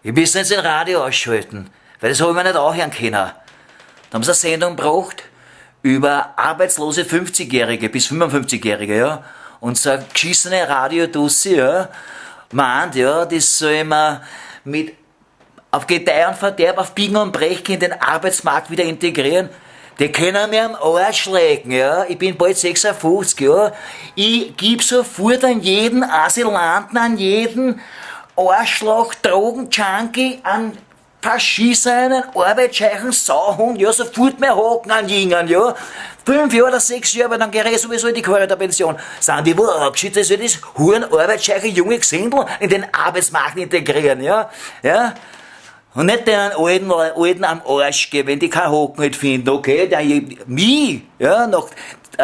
Ich müssen jetzt den Radio ausschalten, weil das habe ich mir nicht anhören können. Da haben sie eine Sendung gebracht über arbeitslose 50-Jährige bis 55-Jährige, ja. Und so eine geschissene Radiodussi, ja, meint, ja, das soll man mit auf Gedeih und Verderb, auf Biegen und Brechen in den Arbeitsmarkt wieder integrieren. Die können mir am Arsch lecken, ja. Ich bin bald 56, ja. Ich geb sofort an jeden Asylanten, an jeden Arschloch, Drogenjunkie, an verschissenen, arbeitsscheichen Sauhund, ja, sofort mehr Haken an Jingern, ja. 5 Jahre oder 6 Jahre, aber dann gehe ich sowieso in die Karre der Pension. Sind die wohl angeschüttet, soll das Huren, arbeitsscheiche junge Gesindel in den Arbeitsmarkt integrieren, ja. Ja. Und nicht den Alten am Arsch geben, wenn die keinen Haken nicht finden, okay? Ja, nach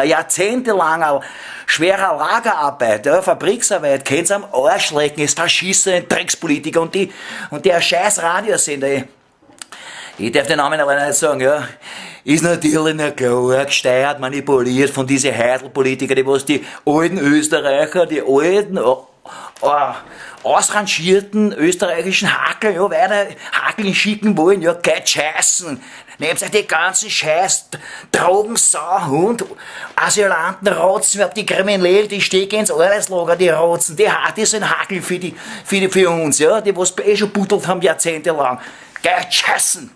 jahrzehntelanger schwerer Lagerarbeit, ja, Fabriksarbeit, können sie am Arsch lecken, ist verschissene Dreckspolitiker und der scheiß Radiosender, ich darf den Namen aber nicht sagen, ja, ist natürlich nicht klar gesteuert, manipuliert von diesen Heidelpolitikern, die alten Österreicher, die alten, ausrangierten österreichischen Hackel, ja, weiter Hackeln schicken wollen, ja, geht scheißen. Nehmt euch die ganzen Scheiß, Drogen, Sauhund, Asylanten rotzen, die Kriminellen, die stecken ins Arbeitslager, die rotzen, die sind Hackel für uns, ja, die was schon buddelt haben jahrzehntelang. Geht scheißen.